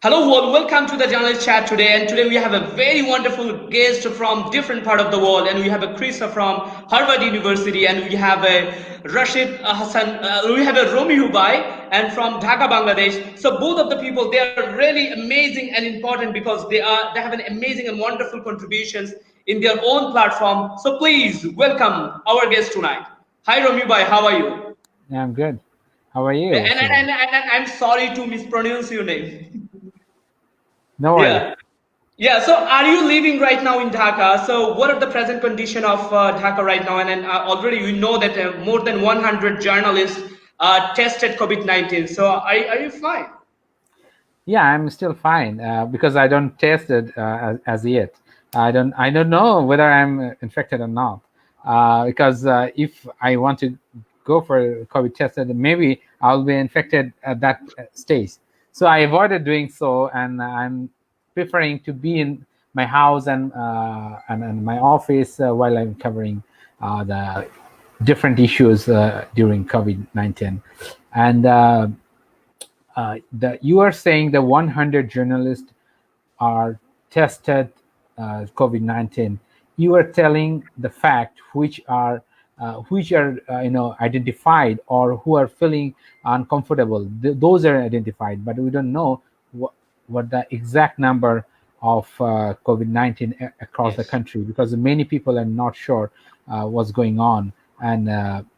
Hello, all. Welcome to the journalist chat today. And today we have a very wonderful guest from different part of the world. And we have a Cresa from Harvard University, and we have a Rashid Hassan. We have a Romi Hubai, and from Dhaka, Bangladesh. So both of the people, they are really amazing and important because they have an amazing and wonderful contributions in their own platform. So please welcome our guest tonight. Hi, Romi Hubai. How are you? Yeah, I'm good. How are you? And I'm sorry to mispronounce your name. No worry. Yeah. Yeah, so are you living right now in Dhaka? So what are the present condition of Dhaka right now? And already we know that more than 100 journalists tested COVID-19. So are you fine? Yeah, I'm still fine because I don't test it as yet. I don't know whether I'm infected or not. Because if I want to go for COVID test, then maybe I'll be infected at that stage. So I avoided doing so, and I'm preferring to be in my house and my office while I'm covering the different issues during COVID-19. And you are saying the 100 journalists are tested COVID-19. You are telling the fact which are identified or who are feeling uncomfortable. Those are identified, but we don't know what the exact number of COVID-19 across the Yes. country, because many people are not sure what's going on, and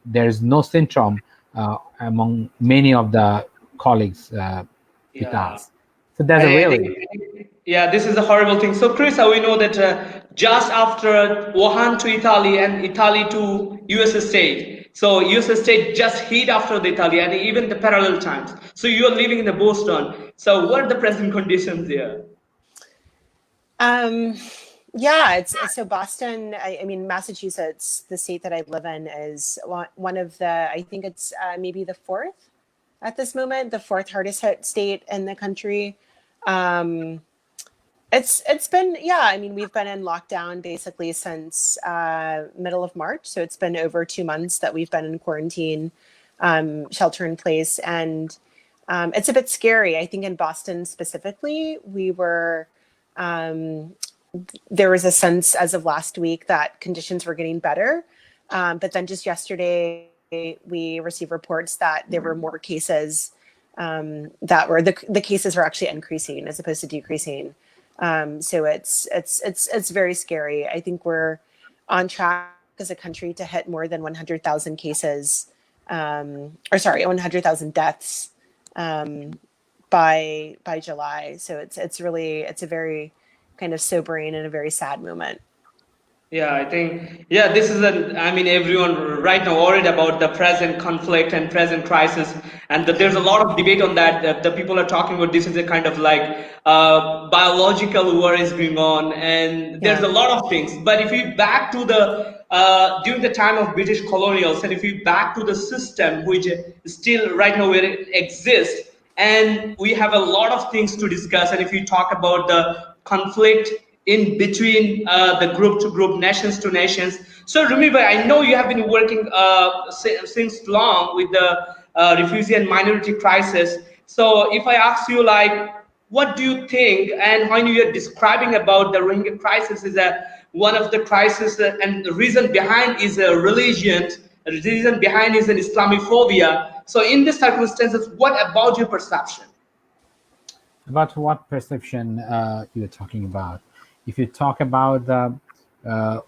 there's no symptom among many of the colleagues with Yeah. us. So that's a I really. think, yeah, this is a horrible thing. So, Chris, we know that just after Wuhan to Italy and Italy to US state, so US state just hit after the Italy and even the parallel times. So you are living in the Boston. So what are the present conditions there? Um, yeah, it's so Boston. I mean, Massachusetts, the state that I live in, is one of the. I think it's maybe the fourth at this moment, the fourth hardest hit state in the country. Um, it's been, yeah. I mean, we've been in lockdown basically since middle of March, so it's been over 2 months that we've been in quarantine, shelter in place, and it's a bit scary. I think in Boston specifically, we were. Um, there was a sense as of last week that conditions were getting better. But then just yesterday, we received reports that there were more cases, that were the cases were actually increasing as opposed to decreasing. So it's very scary. I think we're on track as a country to hit more than 100,000 cases, or sorry, 100,000 deaths by July. So it's a very kind of sobering and a very sad moment. Yeah, I think, yeah, this is I mean, everyone right now worried about the present conflict and present crisis. And that there's a lot of debate on that, that the people are talking about this is a kind of like biological war is going on. And there's Yeah. a lot of things. But if we back to the, during the time of British colonials, and if we back to the system, which still right now where it exists, and we have a lot of things to discuss. And if you talk about the conflict in between the group to group, nations to nations. So remember, I know you have been working since long with the refugee and minority crisis. So if I ask you, like, what do you think, and when you are describing about the Rohingya crisis is that one of the crises, and the reason behind is a religion, the reason behind is an Islamophobia. So in these circumstances, what about your perception? About what perception you're talking about? If you talk about the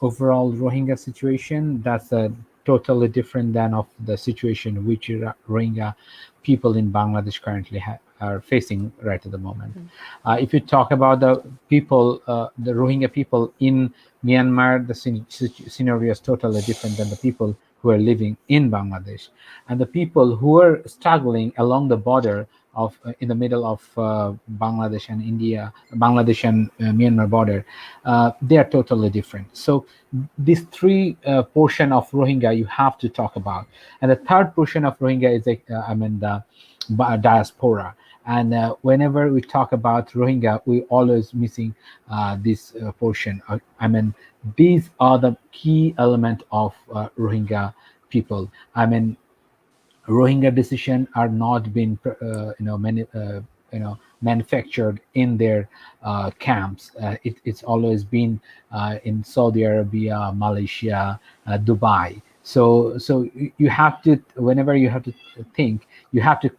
overall Rohingya situation, that's totally different than of the situation which Rohingya people in Bangladesh currently are facing right at the moment. If you talk about the people, the Rohingya people in Myanmar, the scenario is totally different than the people who are living in Bangladesh, and the people who are struggling along the border of in the middle of Bangladesh and India, Bangladesh and Myanmar border, they are totally different. So these three portion of Rohingya you have to talk about, and the third portion of Rohingya is the diaspora. And whenever we talk about Rohingya, we always missing this portion. These are the key element of Rohingya people. Rohingya decision are not being manufactured in their camps. It's always been in Saudi Arabia, Malaysia, Dubai. So you have to, whenever you have to think, you have to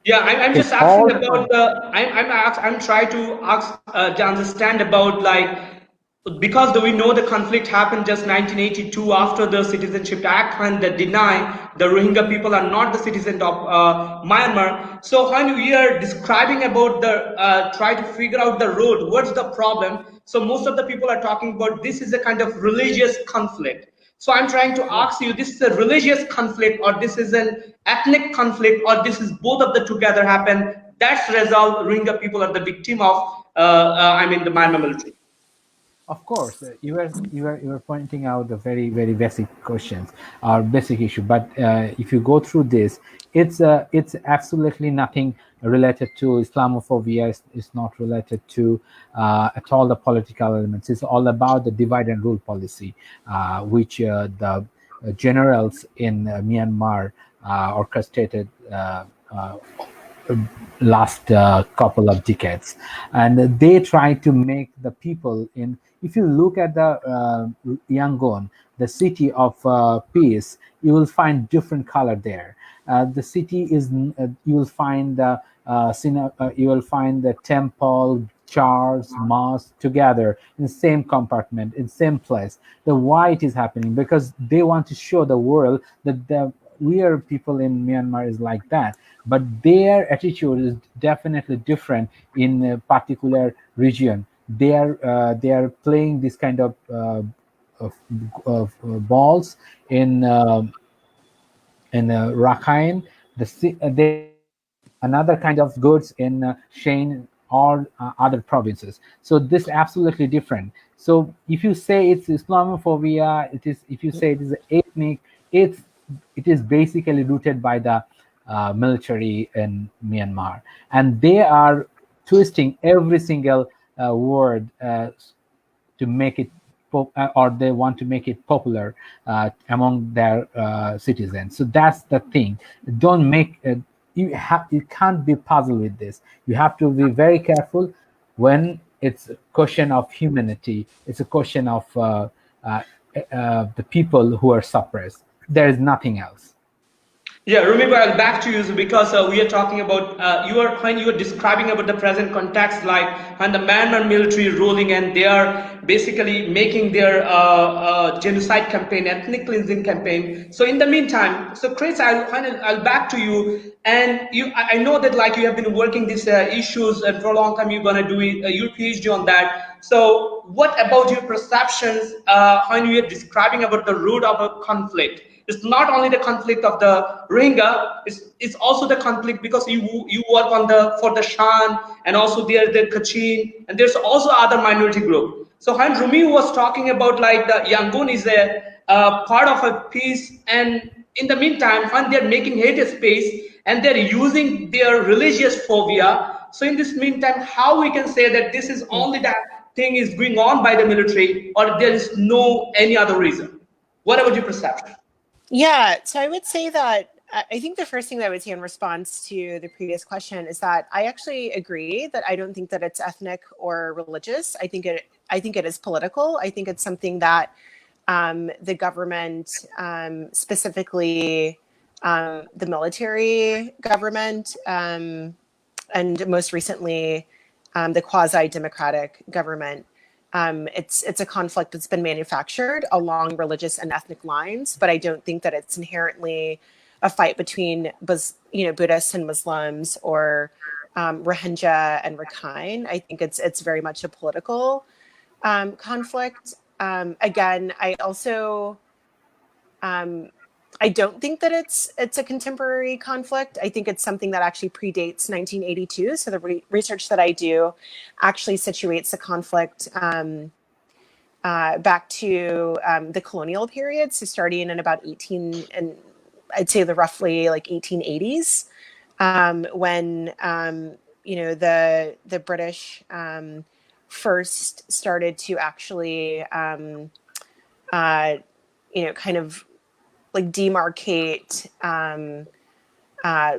Yeah, I'm take just asking all about the. I'm trying to ask to understand about like because we know the conflict happened just 1982 after the Citizenship Act when they deny the Rohingya people are not the citizens of Myanmar. So when we are describing about the try to figure out the road, what's the problem? So most of the people are talking about this is a kind of religious conflict. So I'm trying to ask you, this is a religious conflict, or this is an ethnic conflict, or this is both of the together happen. That's the result. Rohingya people are the victim of, the Myanmar military. Of course, you are pointing out the very basic questions or basic issue. But if you go through this, it's absolutely nothing related to Islamophobia. It's not related to at all the political elements. It's all about the divide and rule policy, which the generals in Myanmar orchestrated. Last couple of decades, and they try to make the people in, if you look at the Yangon, the city of peace, you will find different color there. The city is you will find the you will find the temple, church, mosque together in the same compartment, in same place. The why it is happening, because they want to show the world that the we are people in Myanmar is like that, but their attitude is definitely different in a particular region. They are playing this kind of, of balls in Rakhine. They another kind of goods in Shane or other provinces. So this absolutely different. So if you say it's Islamophobia, it is. If you say it is ethnic, it's it is basically rooted by the military in Myanmar, and they are twisting every single word to make it or they want to make it popular among their citizens. So that's the thing. Don't make you can't be puzzled with this. You have to be very careful when it's a question of humanity. It's a question of the people who are suppressed. There is nothing else. Yeah, remember, I'll back to you because we are talking about you are when you are describing about the present context, like when the Myanmar military ruling and they are basically making their genocide campaign, ethnic cleansing campaign. So in the meantime, so Chris, I'll back to you, and you. I know that like you have been working these issues, and for a long time you're gonna do your PhD on that. So what about your perceptions when you are describing about the root of a conflict? It's not only the conflict of the Rohingya, it's also the conflict because you work on the for the Shan, and also there the Kachin, and there's also other minority group. So when Rumi was talking about like the Yangon is a part of a piece, and in the meantime when they're making hate space and they're using their religious phobia, so in this meantime how we can say that this is only that thing is going on by the military, or there is no any other reason? What about your perception? Yeah, so I would say that I think the first thing that I would say in response to the previous question is that I actually agree that I don't think that it's ethnic or religious. I think it is political. I think it's something that the government, specifically the military government, and most recently the quasi-democratic government. It's a conflict that's been manufactured along religious and ethnic lines, but I don't think that it's inherently a fight between Buddhists and Muslims or Rohingya and Rakhine. I think it's very much a political conflict. Again, I also I don't think that it's a contemporary conflict. I think it's something that actually predates 1982. So the research that I do actually situates the conflict back to the colonial period. So starting in about 18, and I'd say the roughly like 1880s, when the British first started to actually kind of like demarcate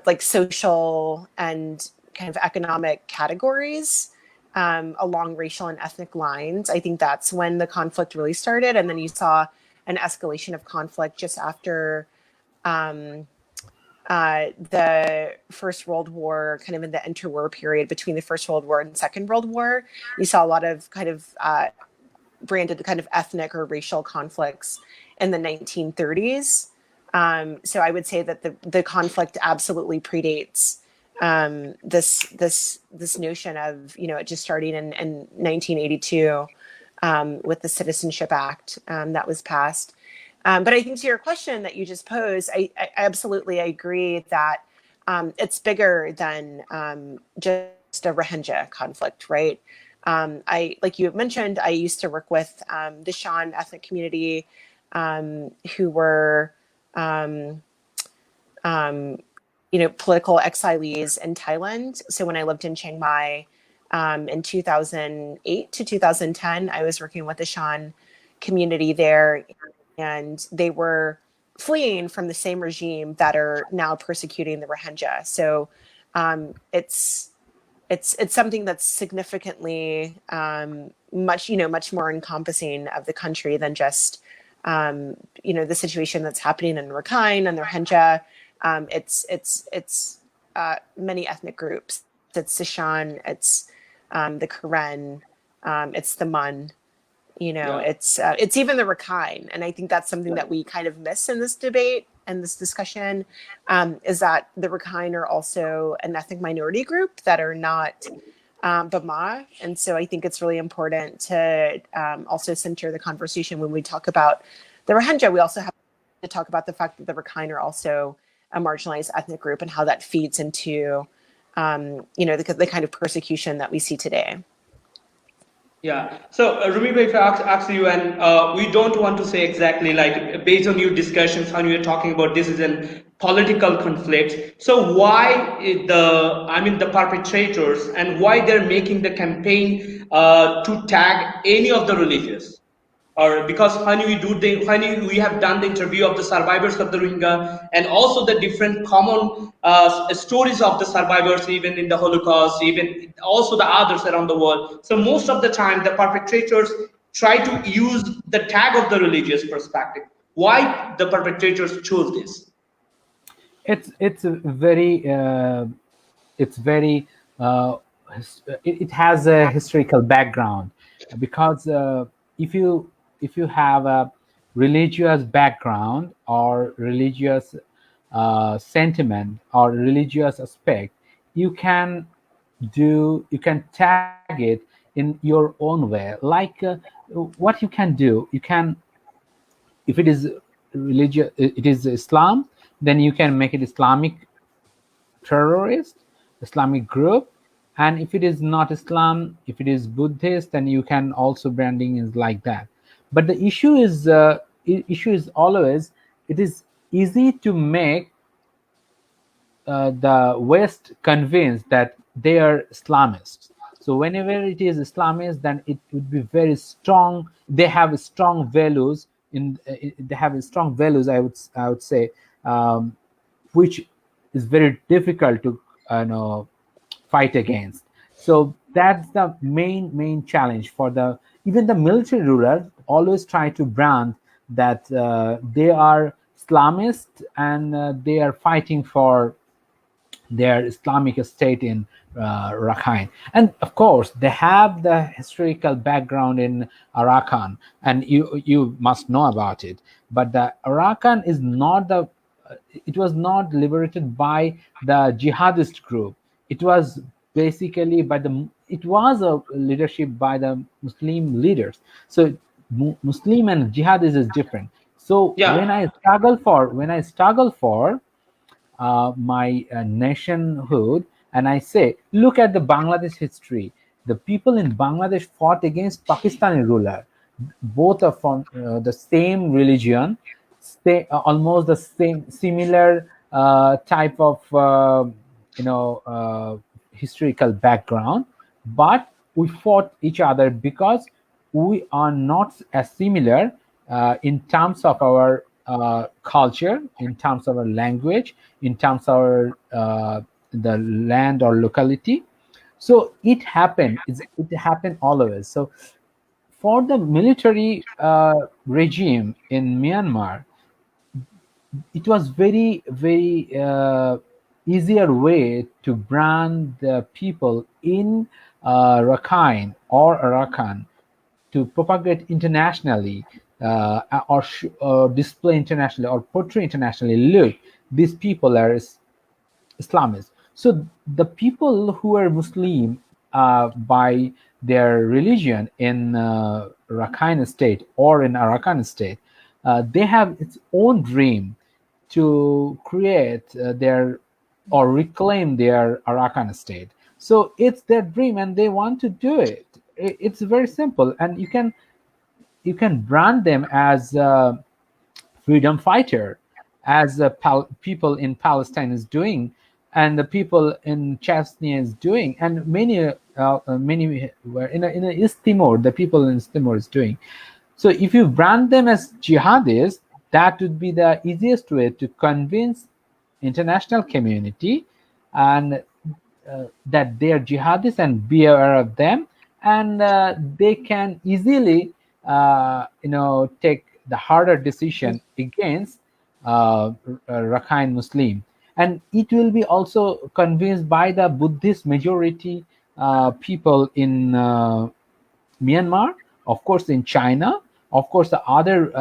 like social and kind of economic categories along racial and ethnic lines. I think that's when the conflict really started. And then you saw an escalation of conflict just after the First World War, kind of in the interwar period between the First World War and Second World War. You saw a lot of kind of branded kind of ethnic or racial conflicts in the 1930s. So I would say that the conflict absolutely predates this notion of, you know, it just starting in 1982 with the Citizenship Act that was passed. But I think to your question that you just posed, I absolutely agree that it's bigger than just a Rohingya conflict, right? Like you mentioned, I used to work with the Shan ethnic community who were, you know, political exilees in Thailand. So when I lived in Chiang Mai in 2008 to 2010, I was working with the Shan community there, and they were fleeing from the same regime that are now persecuting the Rohingya. So it's something that's significantly much more encompassing of the country than just the situation that's happening in Rakhine and the Rohingya. It's many ethnic groups. It's the Shan, it's the Karen, it's the Mun. It's even the Rakhine, and I think that's something that we kind of miss in this debate and this discussion, is that the Rakhine are also an ethnic minority group that are not Bama, and so I think it's really important to also center the conversation when we talk about the Rohingya. We also have to talk about the fact that the Rakhine are also a marginalized ethnic group and how that feeds into the kind of persecution that we see today. Yeah. So, Rumi, if I ask you, and we don't want to say exactly, like, based on your discussions, how you're talking about this is a political conflict. So why the perpetrators, and why they're making the campaign to tag any of the religious? Or because when we have done the interview of the survivors of the Rohingya, and also the different common stories of the survivors, even in the Holocaust, even also the others around the world. So most of the time, the perpetrators try to use the tag of the religious perspective. Why the perpetrators chose this? It has a historical background, because if you have a religious background or religious sentiment or religious aspect, you can tag it in your own way. Like what you can do, if it is religious, it is Islam, then you can make it Islamic terrorist, Islamic group. And if it is not Islam, if it is Buddhist, then you can also branding is like that. But the issue is always, it is easy to make the West convinced that they are Islamists. So whenever it is Islamist, then it would be very strong. They have strong values I would say, which is very difficult to fight against. So that's the main challenge for even the military rulers always try to brand that they are Islamist, and they are fighting for their Islamic state in Rakhine. And of course, they have the historical background in Arakan, and you must know about it. But the Arakan is not it was not liberated by the jihadist group. It was basically it was a leadership by the Muslim leaders. So Muslim and jihadist is different. So Yeah. when I struggle for my nationhood, and I say, look at the Bangladesh history. The people in Bangladesh fought against Pakistani ruler. Both are from the same religion, almost the same similar type of historical background, but we fought each other because we are not as similar in terms of our culture, in terms of our language, in terms of our the land or locality. So it happened. It happened all over. So for the military regime in Myanmar, it was very easier way to brand the people in Rakhine or Arakan to propagate internationally, or display internationally or portray internationally. Look, these people are Islamists. So the people who are Muslim by their religion in Rakhine State or in Arakan State, they have its own dream to create their or reclaim their Arakan State. So it's their dream, and they want to do it. It's very simple, and you can brand them as freedom fighter, as the people in Palestine is doing, and the people in Chechnya is doing, and many were in East Timor, the people in East Timor is doing. So if you brand them as jihadists, that would be the easiest way to convince international community and that they are jihadists and be aware of them, and they can easily take the harder decision against Rakhine Muslim. And it will be also convinced by the Buddhist majority people in Myanmar, of course in China, of course the other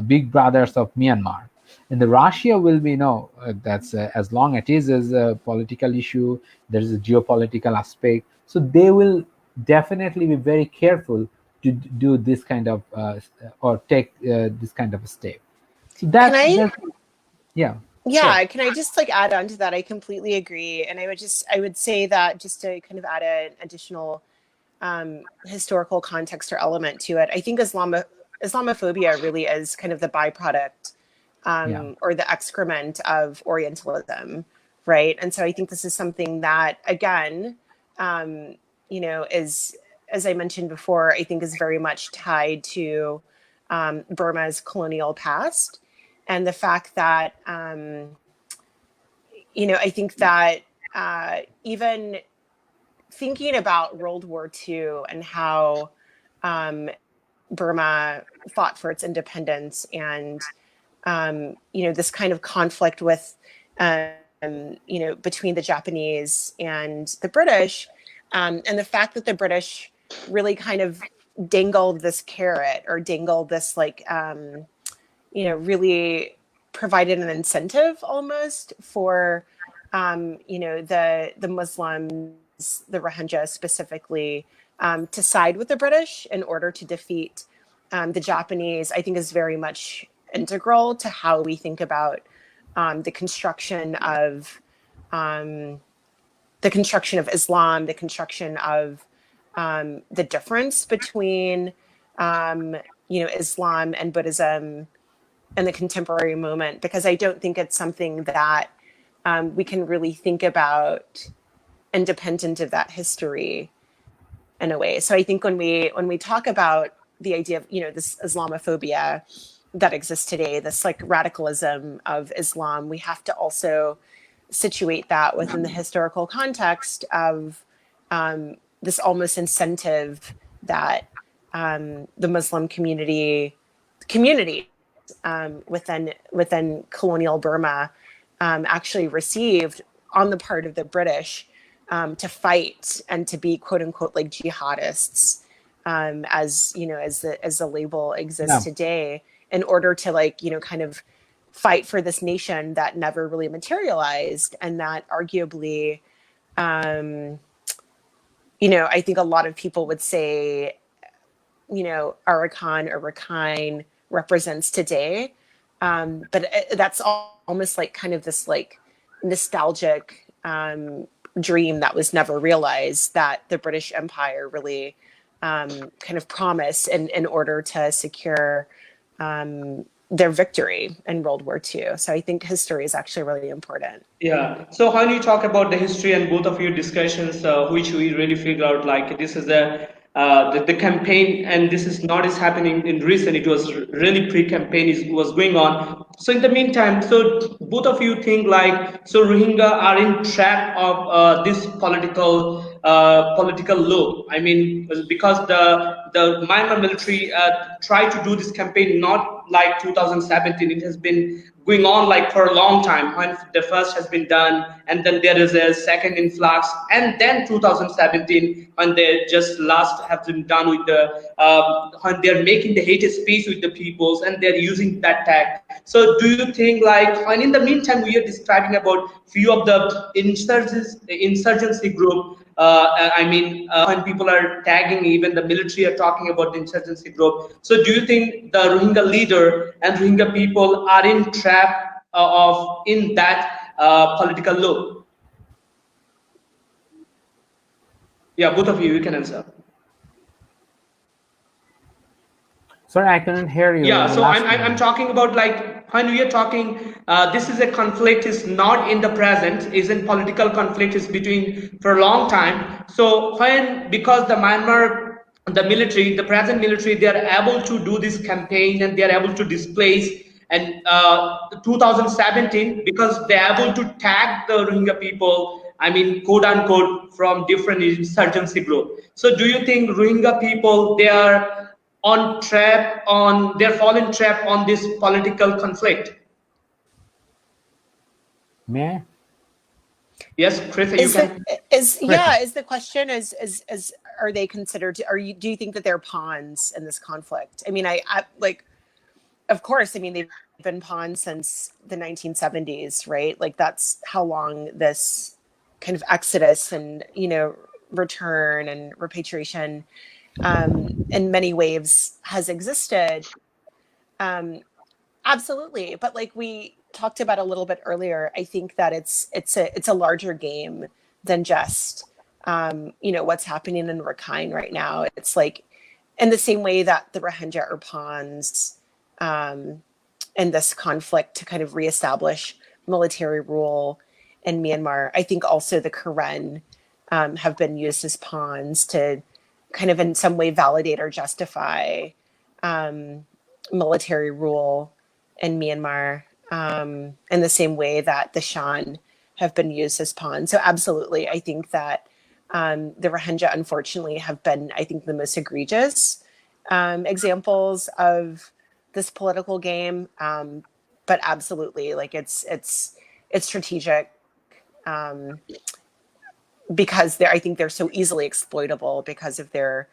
big brothers of Myanmar. And the Russia will be that's as long as it is a political issue, there is a geopolitical aspect. So they will definitely be very careful to do this kind of or take this kind of a step. So that's yeah. Yeah, Sure. can I just like add on to that? I completely agree, and I would say that just to kind of add an additional historical context or element to it, I think Islamophobia really is kind of the byproduct or the excrement of Orientalism, right? And so I think this is something that, again, is, as I mentioned before, I think is very much tied to Burma's colonial past, and the fact that, I think that even thinking about World War II and how Burma fought for its independence, and this kind of conflict with between the Japanese and the British, and the fact that the British really kind of dangled this carrot, or dangled this really provided an incentive almost for the Muslims, the Rohingya specifically, to side with the British in order to defeat the Japanese, I think is very much integral to how we think about the construction of Islam, the construction of the difference between Islam and Buddhism in the contemporary moment, because I don't think it's something that we can really think about independent of that history in a way. So I think when we talk about the idea of this Islamophobia that exists today, this like radicalism of Islam, we have to also situate that within the historical context of this almost incentive that the Muslim community within colonial Burma actually received on the part of the British to fight and to be quote unquote like jihadists, as the label exists today, in order to kind of fight for this nation that never really materialized, and that arguably I think a lot of people would say Arakan or Rakhine represents today, but that's almost like kind of this like nostalgic dream that was never realized, that the British Empire really kind of promised in order to secure their victory in World War II. So I think history is actually really important. Yeah. So when you talk about the history and both of your discussions, which we really figure out, like this is a the campaign, and this is not is happening in recent. It was really pre-campaign was going on. So in the meantime, so both of you think like so Rohingya are in trap of this political law. I mean, because the Myanmar military tried to do this campaign not like 2017. It has been going on like for a long time. When the first has been done, and then there is a second influx, and then 2017 when they just last have been done with the when they're making the hate speech with the peoples, and they're using that tag. So do you think like when in the meantime we are describing about few of the insurgency group, when people are tagging, even the military are talking about the insurgency group. So do you think the Rohingya leader and Rohingya people are in trap of in that political law? Yeah, both of you can answer. Sorry, I couldn't hear you. Yeah, so I'm talking about like when we are talking, this is a conflict is not in the present, is in political conflict is between for a long time. So when because the Myanmar, the military, the present military, they are able to do this campaign and they are able to displace. And 2017 because they are able to tag the Rohingya people. I mean, quote unquote, from different insurgency group. So do you think Rohingya people they are on trap on they're fallen trap on this political conflict? May I? Yes, Cresa, you can. Is the question is are they considered? Do you think that they're pawns in this conflict? I mean, I like, of course. I mean, they've been pawns since the 1970s, right? Like that's how long this kind of exodus and return and repatriation in many waves has existed. Absolutely, but like we talked about a little bit earlier, I think that it's a larger game than just what's happening in Rakhine right now. It's like in the same way that the Rohingya are pawns in this conflict to kind of reestablish military rule in Myanmar. I think also the Karen have been used as pawns to kind of in some way validate or justify military rule in Myanmar in the same way that the Shan have been used as pawns. So absolutely, I think that the Rohingya, unfortunately, have been, I think, the most egregious examples of this political game. But absolutely, like it's strategic because I think they're so easily exploitable because of their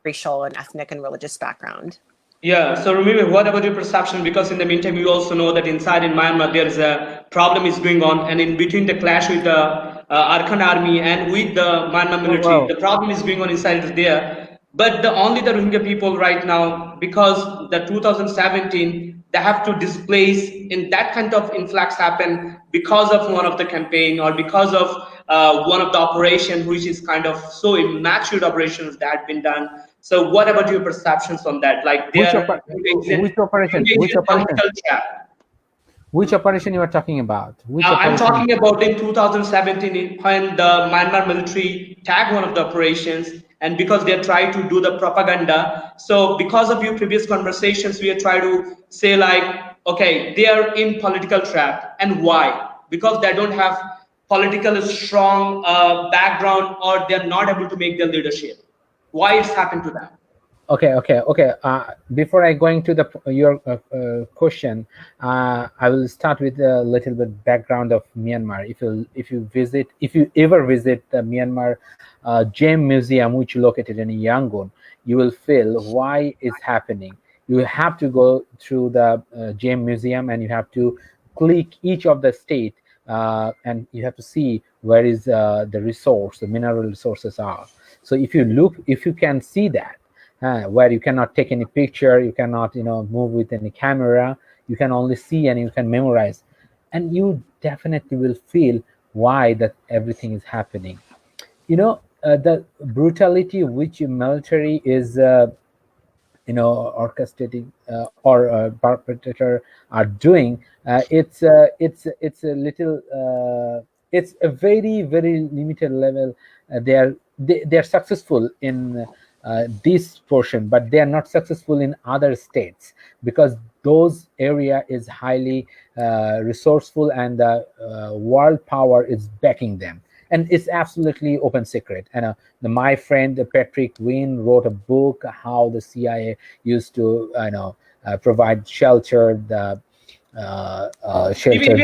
racial and ethnic and religious background. Yeah, so remember, what about your perception? Because in the meantime, you also know that inside in Myanmar, there is a problem is going on, and in between the clash with the Arakan army and with the Myanmar military, the problem is going on inside there. But only the Rohingya people right now, because the 2017, they have to displace in that kind of influx happen because of one of the campaign or because of one of the operation, which is kind of so immature operations that had been done. So what about your perceptions on that? Like which operation? Which operation you are talking about? I'm talking about in 2017 when the Myanmar military tagged one of the operations, and because they try to do the propaganda. So because of your previous conversations, we are trying to say like, okay, they are in political trap, and why? Because they don't have political strong background, or they're not able to make their leadership. Why it's happened to them? Okay. Before I going to your question, I will start with a little bit background of Myanmar. If you ever visit the Myanmar Gem Museum, which is located in Yangon, you will feel why it's happening. You have to go through the Gem Museum, and you have to click each of the state, and you have to see where is the resource, the mineral resources are. So if you can see that, where you cannot take any picture, you cannot move with any camera, you can only see and you can memorize, and you definitely will feel why that everything is happening. The brutality which military is orchestrating or perpetrator are doing, it's a little it's a very, very limited level they're successful in this portion, but they are not successful in other states because those area is highly resourceful and the world power is backing them. And it's absolutely open secret. And my friend Patrick Wynn wrote a book how the CIA used to provide shelter, the shelter. Even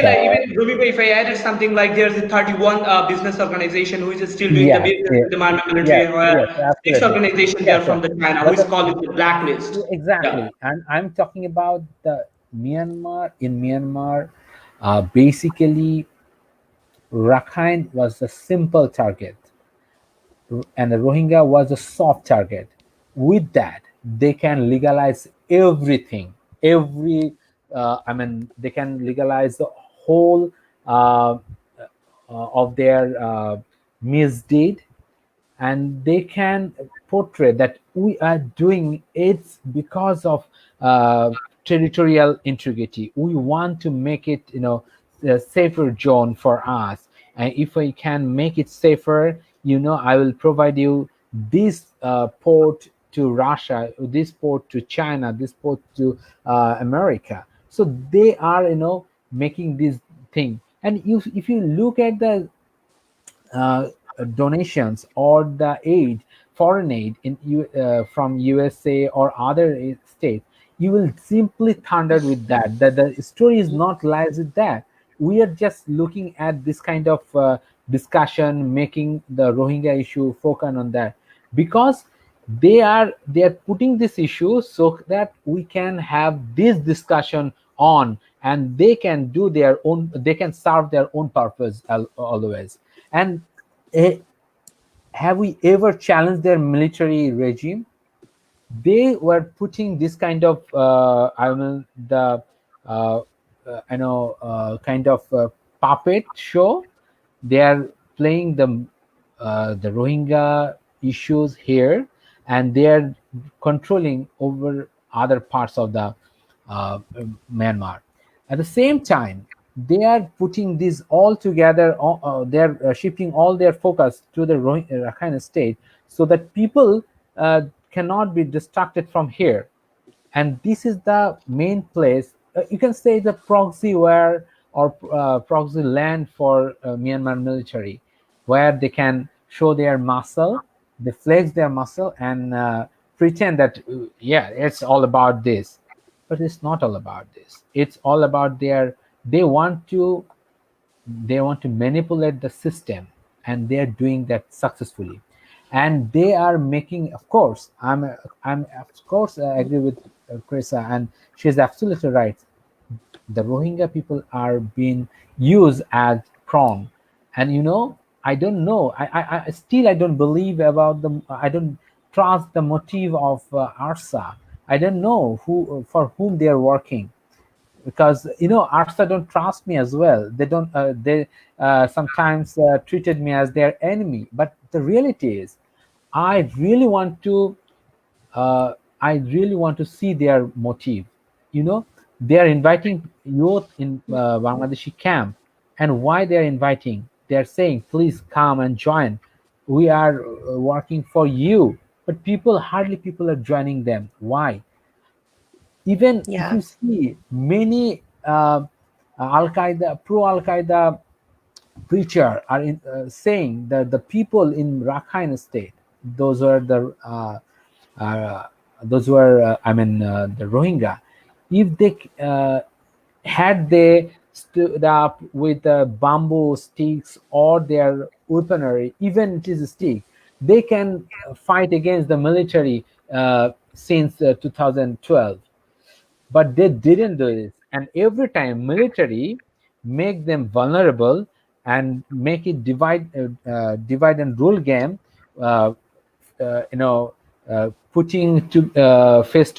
Ruby, if I added something like there's a 31 business organization who is still doing the Yeah, business yeah, with the Myanmar military, yes, and yes, six absolutely. organizations there Yes, from yes. the China, who is called the blacklist. Yeah. Exactly. And I'm talking about the Myanmar. In Myanmar, basically, Rakhine was a simple target, and the Rohingya was a soft target. With that, they can legalize everything. They can legalize the whole of their misdeed, and they can portray that we are doing it because of territorial integrity. We want to make it, a safer zone for us, and if we can make it safer, I will provide you this port to Russia, this port to China, this port to America. So they are, making this thing. And if you look at the uh, donations or the aid, foreign aid from USA or other states, you will simply thunder with that. That the story is not lies with that. We are just looking at this kind of discussion, making the Rohingya issue focus on that because they are putting this issue so that we can have this discussion on, and they can do their own, they can serve their own purpose always. And have we ever challenged their military regime? They were putting this kind of the uh, kind of puppet show. They are playing the Rohingya issues here, and they are controlling over other parts of the Myanmar. At the same time, they are putting this all together. They're shifting all their focus to the Rakhine State, so that people cannot be distracted from here. And this is the main place. You can say the proxy war or proxy land for Myanmar military, where they can show their muscle, they flex their muscle, and pretend that yeah, it's all about this. But it's not all about this. It's all about they want to manipulate the system, and they're doing that successfully. And they are making, of course, I'm of course agree with Cresa, and she's absolutely right. The Rohingya people are being used as pawn. And I don't know, I still, I don't believe about them. I don't trust the motive of ARSA. I don't know who, for whom they are working, because ARSA don't trust me as well. They don't they sometimes treated me as their enemy. But the reality is, I really want to see their motive. They are inviting youth in Bangladeshi camp. And why they are inviting? They are saying, please come and join. We are working for you. But hardly people are joining them. Why? Even if Yeah. you see many Al Qaeda, pro Al Qaeda preacher are saying that the people in Rakhine State, those were uh, the Rohingya, if they had they stood up with bamboo sticks or their weaponry, even it is a stick, they can fight against the military since 2012. But they didn't do this. And every time military make them vulnerable and make it divide and rule game, uh, putting to face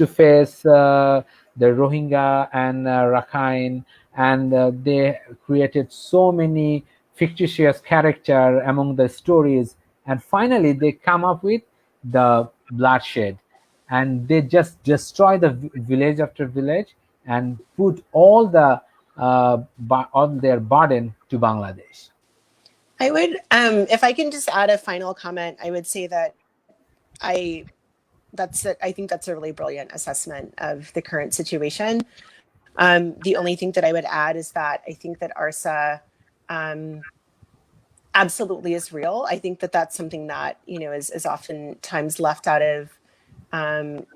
the Rohingya and Rakhine, and they created so many fictitious character among the stories, and finally they come up with the bloodshed, and they just destroy the village after village and put all their burden to Bangladesh. I would, if I can just add a final comment, I would say that I think that's a really brilliant assessment of the current situation. The only thing that I would add is that I think that ARSA absolutely is real. I think that that's something that, is oftentimes left out of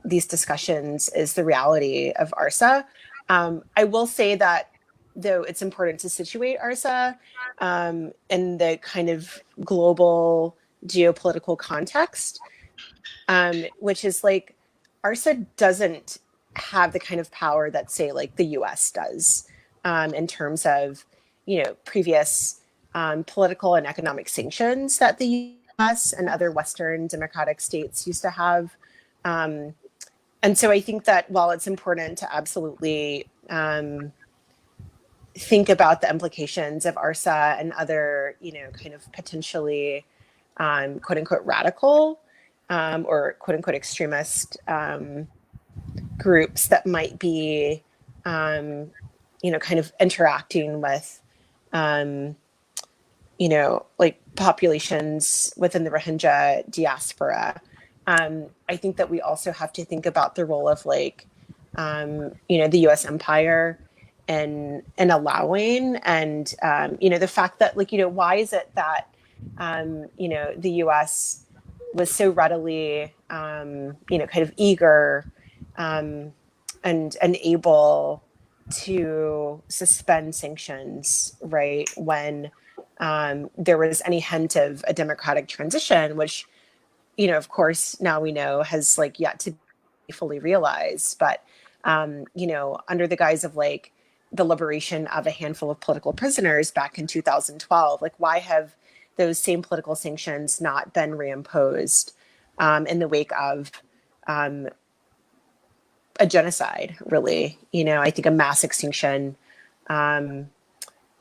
these discussions, is the reality of ARSA. I will say that, though, it's important to situate ARSA in the kind of global geopolitical context, which is like, ARSA doesn't have the kind of power that, say, like the US does, in terms of, previous political and economic sanctions that the US and other Western democratic states used to have. And so I think that while it's important to absolutely think about the implications of ARSA and other, kind of potentially quote unquote radical or quote unquote extremist groups that might be, kind of interacting with, like populations within the Rohingya diaspora. I think that we also have to think about the role of like, the US empire and allowing, and, the fact that like, why is it that, the US was so readily, kind of eager and able to suspend sanctions, right, when there was any hint of a democratic transition, which, of course, now we know has like yet to be fully realized. But, under the guise of like the liberation of a handful of political prisoners back in 2012, like why have those same political sanctions not been reimposed in the wake of a genocide, really? I think a mass extinction, an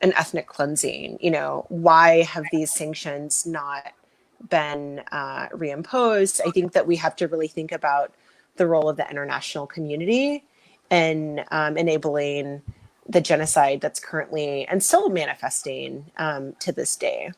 ethnic cleansing, why have these sanctions not been reimposed? I think that we have to really think about the role of the international community in enabling the genocide that's currently and still manifesting to this day.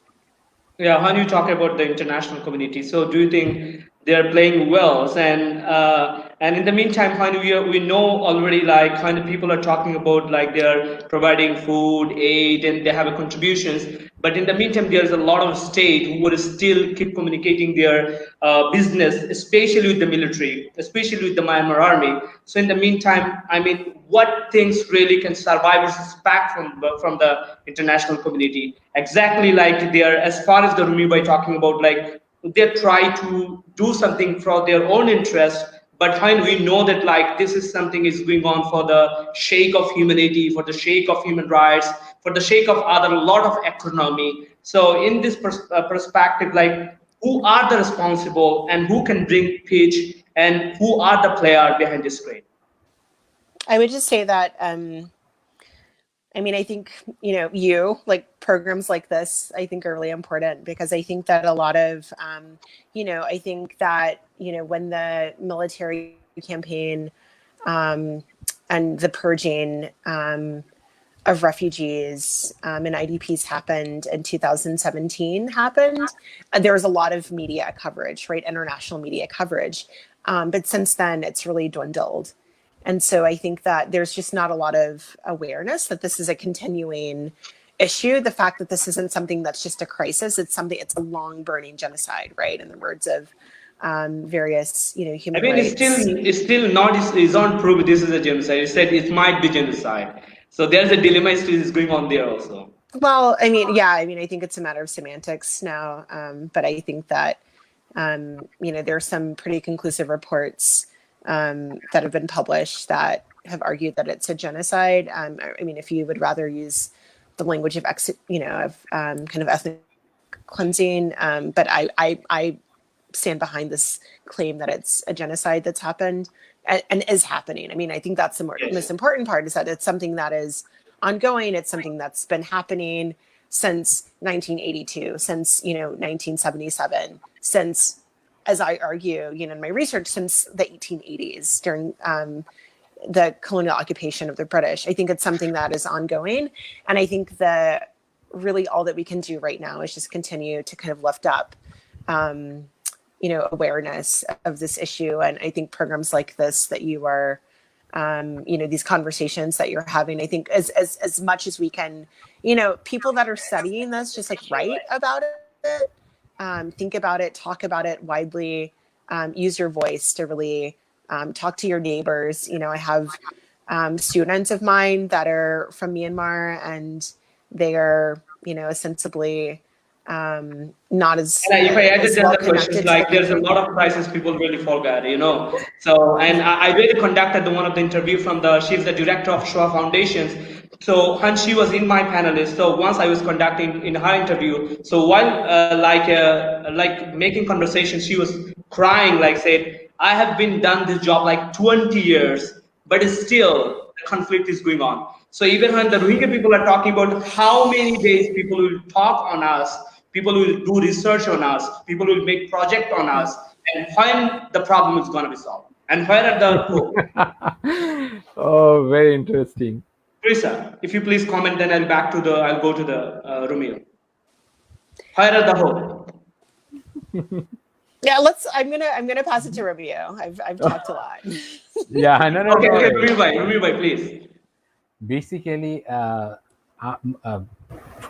Yeah, when you talk about the international community, so do you think they are playing well? And in the meantime, when we know already, like kind of people are talking about like they are providing food, aid, and they have a contributions. But in the meantime, there's a lot of state who would still keep communicating their business, especially with the military, especially with the Myanmar army. So in the meantime, I mean, what things really can survivors expect from the international community? Exactly like they are, as far as the Rumi by talking about, like they try to do something for their own interest, but when we know that like this is something is going on for the sake of humanity, for the sake of human rights, for the sake of other lot of economy. So in this perspective, like who are the responsible and who can bring peace and who are the player behind this screen? I would just say that, I mean, I think, like programs like this, I think are really important, because I think that a lot of, I think that, when the military campaign and the purging of refugees and IDPs happened in 2017 there was a lot of media coverage, right? International media coverage. But since then, it's really dwindled. And so I think that there's just not a lot of awareness that this is a continuing issue. The fact that this isn't something that's just a crisis, it's a long burning genocide, right? In the words of various, human rights. It's still not, it's not proved this is a genocide. It said it might be genocide. So there's a dilemma still is going on there also. Well, I mean, yeah, I think it's a matter of semantics now. But I think that, there are some pretty conclusive reports that have been published that have argued that it's a genocide. I mean, if you would rather use the language of kind of ethnic cleansing, but I stand behind this claim that it's a genocide that's happened and is happening. I mean, I think that's the most important part, is that it's something that is ongoing. It's something that's been happening since 1982, since 1977, since, as I argue, in my research, since the 1880s during the colonial occupation of the British. I think it's something that is ongoing. And I think the really all that we can do right now is just continue to kind of lift up, awareness of this issue. And I think programs like this that you are, these conversations that you're having, I think as much as we can, people that are studying this, just like write about it, think about it, talk about it widely, use your voice to really talk to your neighbors. I have students of mine that are from Myanmar, and they are, ostensibly not as And if I added as then well the questions, connected to like the there's a country. lot of crises people really forget, So, and I really conducted one of the interview she's the director of Shua Foundations. So, and she was in my panelist. So once I was conducting in her interview, so while like making conversation, she was crying, like said, I have been done this job like 20 years, but still the conflict is going on. So even when the Rohingya people are talking about how many days people will talk on us, people will do research on us, people will make project on us, and when the problem is going to be solved, and where are the hope? Oh, very interesting. Cresa, if you please comment, then I'll go to the Romeo. Where are the hope? Yeah, I'm gonna pass it to Romeo. I've talked a lot. Yeah, no, Okay, no. Romeo bhai, please. Basically,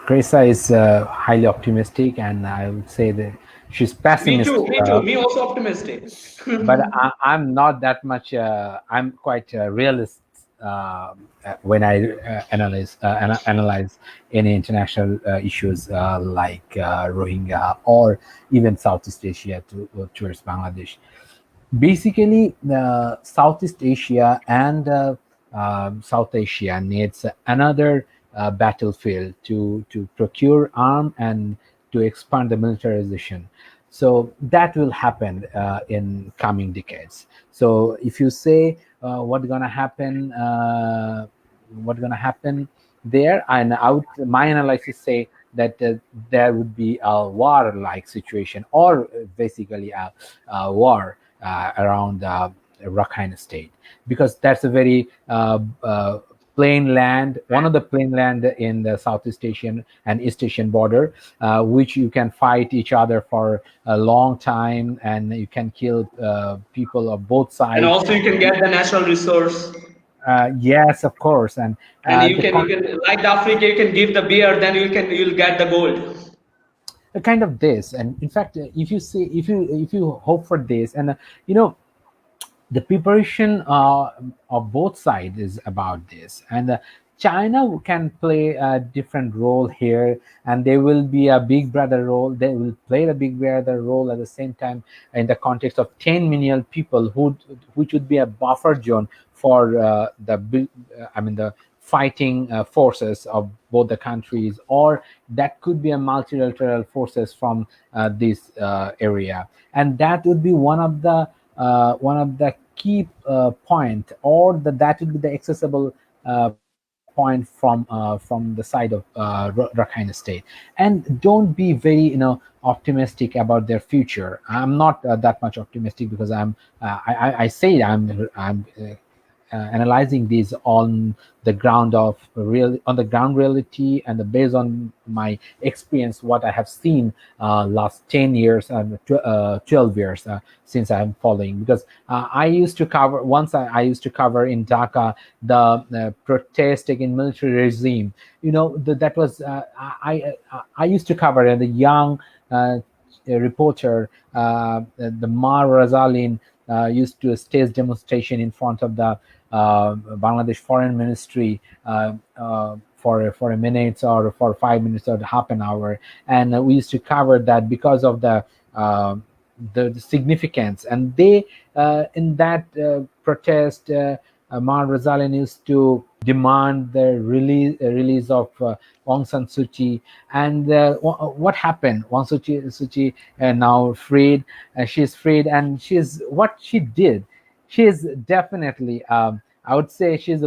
Cresa is highly optimistic, and I would say that she's pessimistic. Me too. Me also optimistic. But I'm not that much. I'm quite realist when I analyze any international issues like Rohingya or even Southeast Asia towards Bangladesh. Basically, Southeast Asia and South Asia needs another battlefield to procure arm and to expand the militarization. So that will happen in coming decades. So if you say what's gonna happen there, and my analysis say that there would be a war-like situation, or basically a war around Rakhine State, because that's a very plain land, one of the plain land in the Southeast Asian and East Asian border, which you can fight each other for a long time, and you can kill people of both sides. And also you can get the natural resource. Yes, of course, and you can like the Africa, you can give the beer, then you'll get the gold. A kind of this, and in fact, if you hope for this, and the preparation of both sides is about this, and China can play a different role here, and there will be a big brother role. They will play the big brother role at the same time in the context of 10 million people, which would be a buffer zone for the fighting forces of both the countries, or that could be a multilateral forces from this area, and that would be one of the key point, or that would be the accessible point from the side of Rakhine State. And don't be very optimistic about their future. I'm not that much optimistic, because I say I'm analyzing these on the ground reality, and based on my experience, what I have seen last 10 years and 12 years since I'm following. Because I used to cover in Dhaka the protest against military regime. That was I used to cover, and the young reporter, the Mar Razalin, used to stage demonstration in front of the Bangladesh Foreign Ministry for a minute, or for 5 minutes, or half an hour, and we used to cover that because of the significance. And they in that protest, Mar Razalin used to demand the release of Aung San Suu Kyi. And what happened? Aung San Suu Kyi now freed. She's freed, and what she did, she is definitely I would say she's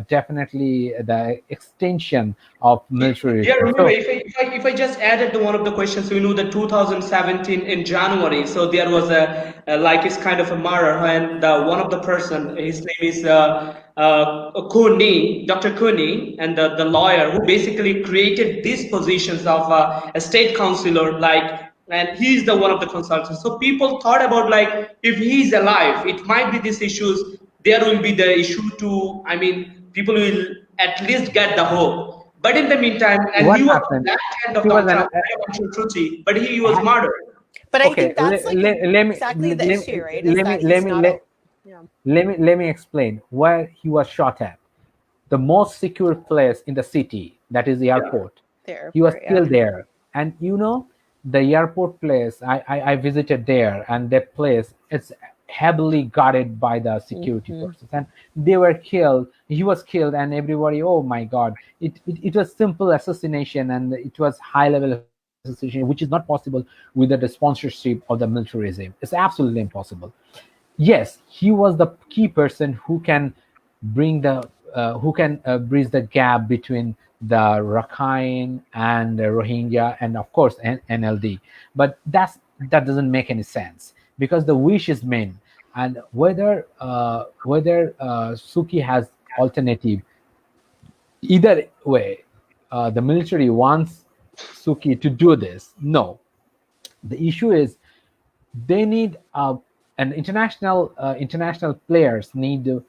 definitely the extension of military. Yeah, remember, So if I just added to one of the questions, we know that 2017 in January, so there was a like it's kind of a murder, and one of the person, his name is Cooney, Dr. Cooney, and the lawyer who basically created these positions of a state councilor, like, and he's the one of the consultants. So people thought about like if he's alive, it might be these issues. There will be the issue to, I mean, people will at least get the hope. But in the meantime, and what he was happened? that kind of He was doctor, Truchi, but he was murdered. But I okay. think that's like Let me exactly the issue, right? Is let me that let he's me not let, yeah. let me explain where he was shot at. The most secure place in the city, that is the airport. The airport, He was yeah. killed there, and you know the airport place. I visited there, and that place it's heavily guarded by the security forces, and they were killed. He was killed, and everybody, oh my God! It was simple assassination, and it was high level assassination, which is not possible without the sponsorship of the military regime. It's absolutely impossible. Yes, he was the key person who can bring the bridge the gap between the Rakhine and the Rohingya, and of course NLD. But that doesn't make any sense, because the wish is main, and whether Suki has alternative, either way, the military wants Suki to do this. No, the issue is they need an international players need to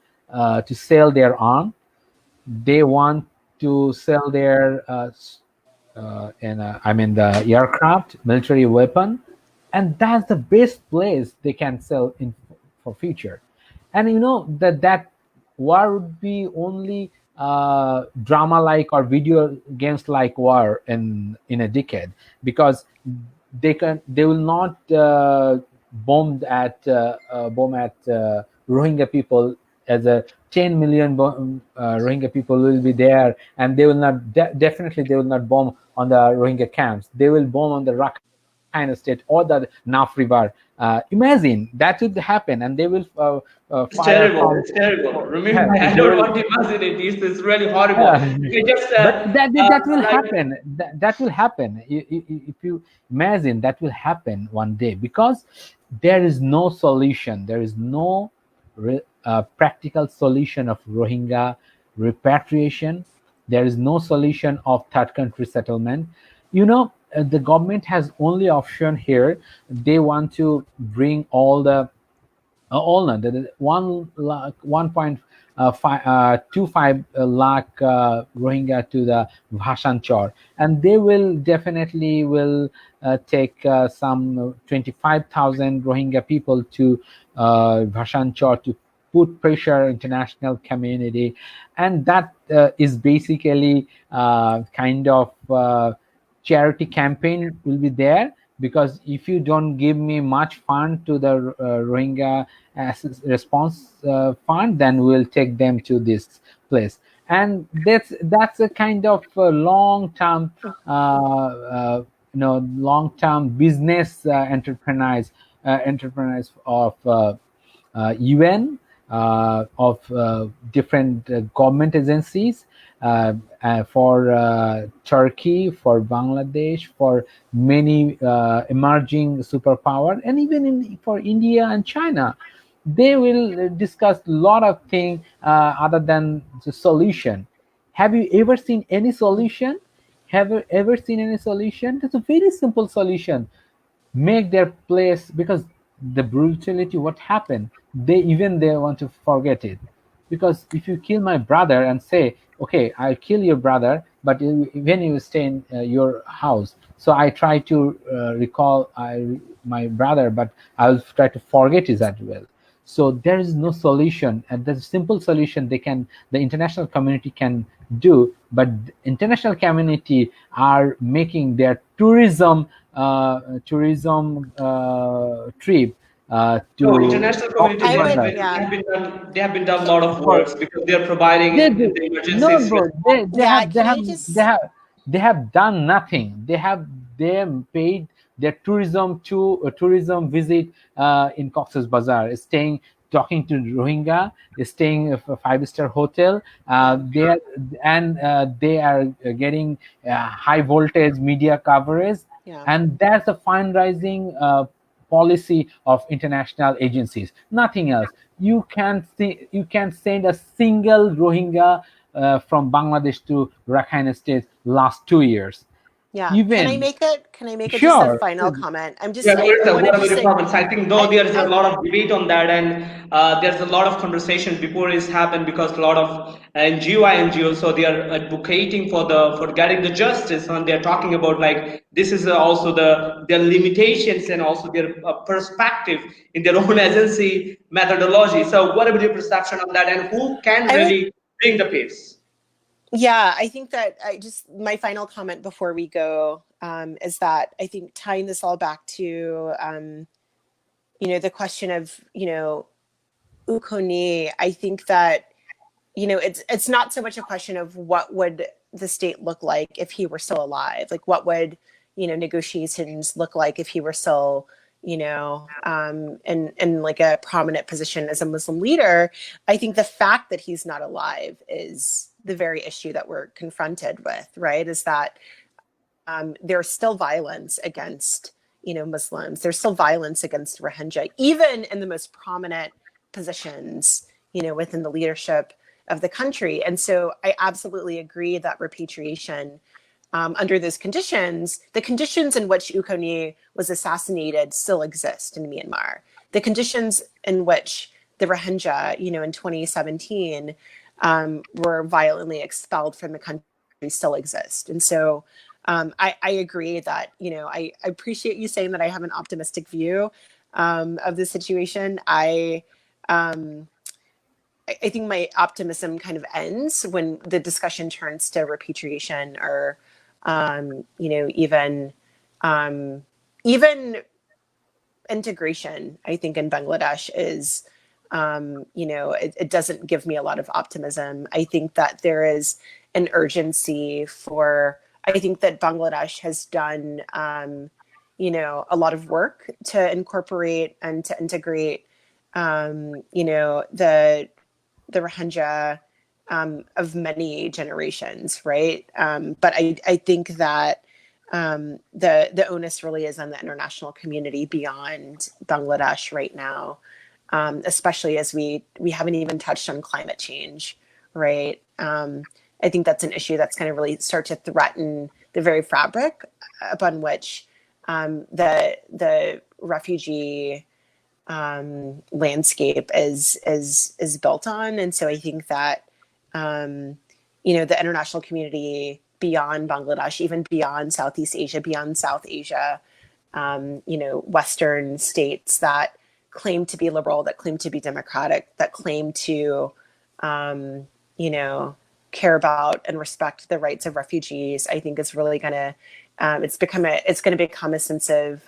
sell their arm. They want to sell their the aircraft, military weapon, and that's the best place they can sell in for future. And you know that war would be only drama like or video games like war in a decade, because they will not bomb at Rohingya people, as a 10 million Rohingya people will be there, and they will not definitely they will not bomb on the Rohingya camps. They will bomb on the Rakhine State or the Naf River. Imagine that would happen, and they will It's fire terrible. from. It's terrible. Remember, Yeah, I they don't will, want to imagine it. It's really horrible. yeah. You can just But that will like happen. That will happen. If you imagine, that will happen one day, because there is no solution. There is no practical solution of Rohingya repatriation. There is no solution of third country settlement. You know, the government has only option here. They want to bring all the 1.25 lakh Rohingya to the Bhashan Chor, and they will definitely will take some 25,000 Rohingya people to Bhashan Chor to put pressure international community, and that is basically kind of charity campaign will be there, because if you don't give me much fund to the Rohingya response fund, then we'll take them to this place. And that's a kind of long-term long-term business entrepreneurs of UN, of different government agencies, for Turkey, for Bangladesh, for many emerging superpower, and even for India and China. They will discuss a lot of things other than the solution. Have you ever seen any solution? Have you ever seen any solution? That's a very simple solution. Make their place, because the brutality, what happened, they want to forget it. Because if you kill my brother and say, okay, I'll kill your brother, but when you stay in your house, so I try to recall my brother, but I'll try to forget it as well. So there is no solution, and the simple solution the international community can do, but the international community are making their tourism trip to no, international community. I would, They have been done a lot of for works because they are providing they in do. the No, emergencies bro. response. can I just They have done nothing. They have paid their tourism visit in Cox's Bazar, staying talking to Rohingya, staying at a five-star hotel. They are getting high voltage media coverage, and that's a fundraising policy of international agencies. Nothing else. You can send a single Rohingya from Bangladesh to Rakhine State last 2 years. Yeah. Even, can I make it sure. just a final comment? I what wanted are to your say, comments? I think though there's a lot of debate on that, and there's a lot of conversation before it's happened, because a lot of NGOs, so they are advocating for getting the justice, and they're talking about like this is also their limitations and also their perspective in their own agency methodology. So what about your perception on that, and who can really bring the peace? Yeah, I think that my final comment before we go is that I think tying this all back to, the question of, Ukoni, I think that, it's not so much a question of what would the state look like if he were still alive, like what would, negotiations look like if he were still, in like a prominent position as a Muslim leader. I think the fact that he's not alive is the very issue that we're confronted with, right? Is that there's still violence against, Muslims. There's still violence against Rohingya, even in the most prominent positions, within the leadership of the country. And so I absolutely agree that repatriation under those conditions, the conditions in which Ukoni was assassinated still exist in Myanmar. The conditions in which the Rohingya, in 2017, were violently expelled from the country still exist. And so I agree that, I appreciate you saying that I have an optimistic view of the situation. I think my optimism kind of ends when the discussion turns to repatriation or, even integration. I think in Bangladesh is, it doesn't give me a lot of optimism. I think that there is an urgency I think that Bangladesh has done, a lot of work to incorporate and to integrate, the Rohingya of many generations, right? But I think that the onus really is on the international community beyond Bangladesh right now, especially as we haven't even touched on climate change, right? I think that's an issue that's going to really start to threaten the very fabric upon which the refugee landscape is built on. And so I think that the international community beyond Bangladesh, even beyond Southeast Asia, beyond South Asia, Western states that claim to be liberal, that claim to be democratic, that claim to care about and respect the rights of refugees, I think is really going to it's going to become a sense of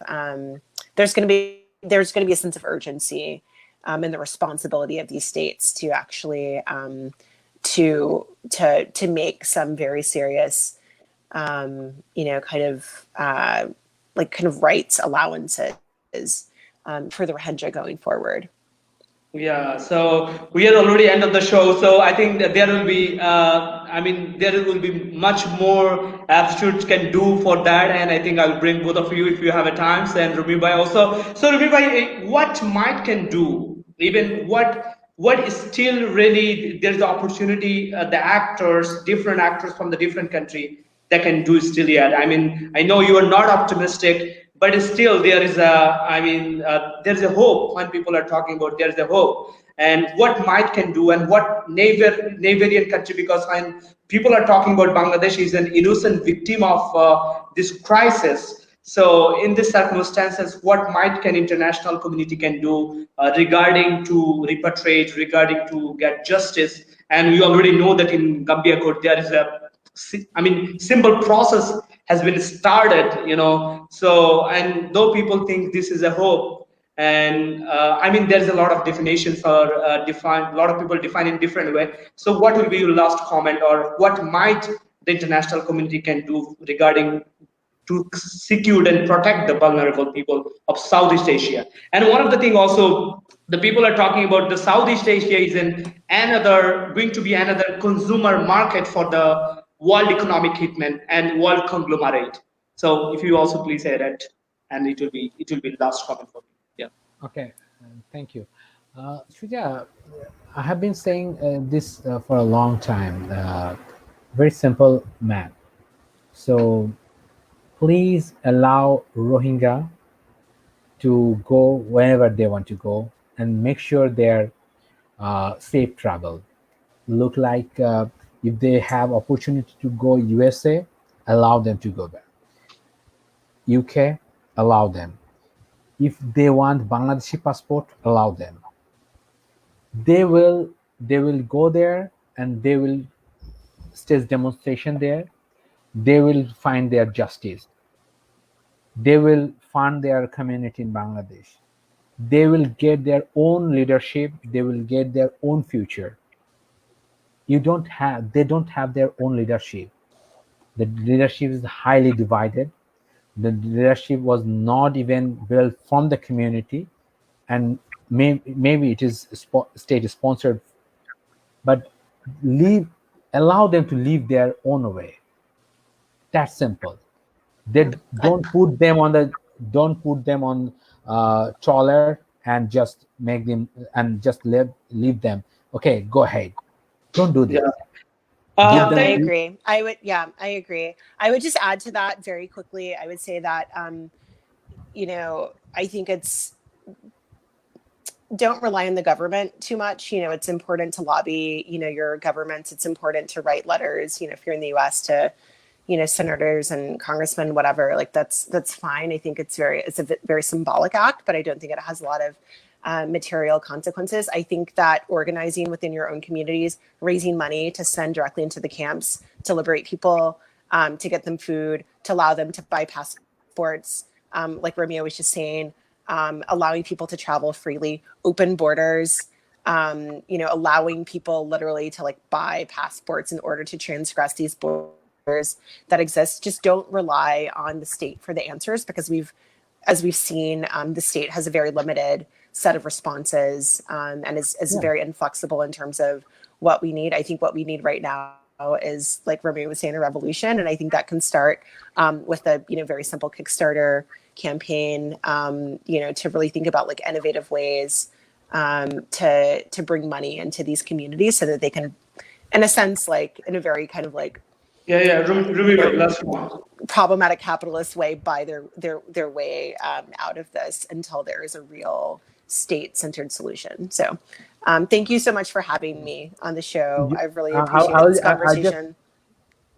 there's going to be a sense of urgency and the responsibility of these states to actually to make some very serious kind of rights allowances for the Rohingya going forward. Yeah, so we are already end of the show. So I think that there will be, there will be much more Institute can do for that. And I think I'll bring both of you if you have a time, and Rumi Bhai also. So Rumi Bhai, what might can do, even what is still really, there's the opportunity, the actors, different actors from the different country that can do still yet. I mean, I know you are not optimistic, but still there is there's a hope when people are talking about there's a hope. And what might can do, and what neighboring country, because when people are talking about Bangladesh is an innocent victim of this crisis. So in these circumstances, what might can international community can do regarding to repatriate, regarding to get justice? And we already know that in Gambia court there is simple process has been started, so, and though people think this is a hope, and there's a lot of definitions or a lot of people define in different way. So what will be your last comment, or what might the international community can do regarding to secure and protect the vulnerable people of Southeast Asia. And one of the things also, the people are talking about the Southeast Asia is going to be another consumer market for the world economic hitman and world conglomerate. So if you also please say that, and it will be last comment for me. Yeah. Okay, thank you. Shuja, I have been saying this for a long time. Very simple math. So please allow Rohingya to go wherever they want to go and make sure they're safe travel. Look like if they have opportunity to go USA, allow them to go there. UK, allow them. If they want Bangladeshi passport, allow them. They will go there and they will stage demonstration there. They will find their justice. They will fund their community in Bangladesh. They will get their own leadership. They will get their own future. They don't have their own leadership. The leadership is highly divided. The leadership was not even built from the community, and maybe it is state sponsored, but allow them to live their own way. That's simple. They don't put them on trawler and just make them and just leave them. Okay, go ahead. Don't do this. Yeah. I agree. I agree. I would just add to that very quickly. I would say that, I think don't rely on the government too much. It's important to lobby, your governments. It's important to write letters, if you're in the US to, senators and congressmen, whatever, like that's fine. I think it's a very symbolic act, but I don't think it has a lot of material consequences. I think that organizing within your own communities, raising money to send directly into the camps to liberate people, to get them food, to allow them to buy passports, like Romeo was just saying, allowing people to travel freely, open borders, allowing people literally to buy passports in order to transgress these borders that exist. Just don't rely on the state for the answers, because as we've seen, the state has a very limited set of responses, and is very inflexible in terms of what we need. I think what we need right now is, like Romeo was saying, a revolution, and I think that can start with a very simple Kickstarter campaign, to really think about innovative ways to bring money into these communities so that they can, in a sense, in a very kind of problematic capitalist way, buy their way out of this until there is a real state-centered solution. So thank you so much for having me on the show. I really appreciate this conversation.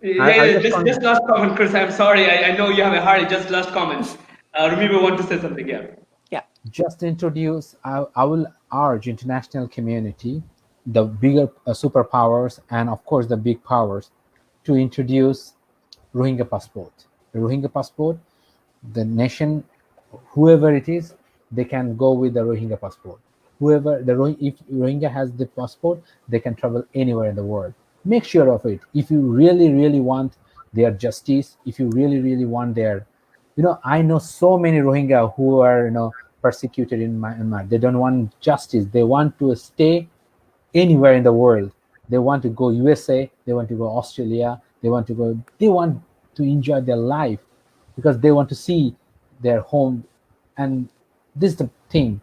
Just last comment, Chris. I'm sorry. I know you have a hurry. Just last comment. Rumiba want to say something. Yeah. Just introduce. I will urge international community, the bigger superpowers, and of course the big powers, to introduce Rohingya passport. The Rohingya passport, the nation, whoever it is, they can go with the Rohingya passport. If Rohingya has the passport, they can travel anywhere in the world. Make sure of it. If you really, really want their justice, if you really, really want their, I know so many Rohingya who are, persecuted in Myanmar. They don't want justice. They want to stay anywhere in the world. They want to go USA. They want to go Australia. They want to enjoy their life because they want to see their home. And this is the thing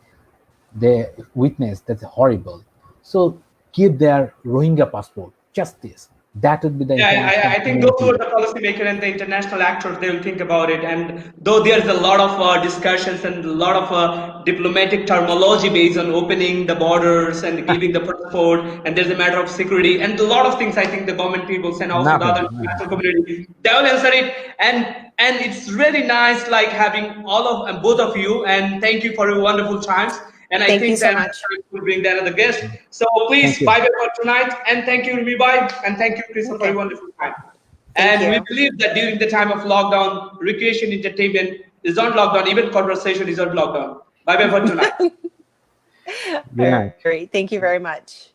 they witness that's horrible. So give their Rohingya passport, just this. That would be the I think those who are the policymaker and the international actors, they will think about it. And though there's a lot of discussions and a lot of diplomatic terminology based on opening the borders and giving the passport, and there's a matter of security and a lot of things, I think the government people and also the other international community, they will answer it. And it's really nice having all of both of you, and thank you for your wonderful times. And I think that we'll bring that other guest. So please, bye-bye for tonight. And thank you, Rumi. Bye. And thank you, Cresa, for your wonderful time. We believe that during the time of lockdown, recreation, entertainment is not lockdown. Even conversation is not lockdown. Bye-bye for tonight. Great. Thank you very much.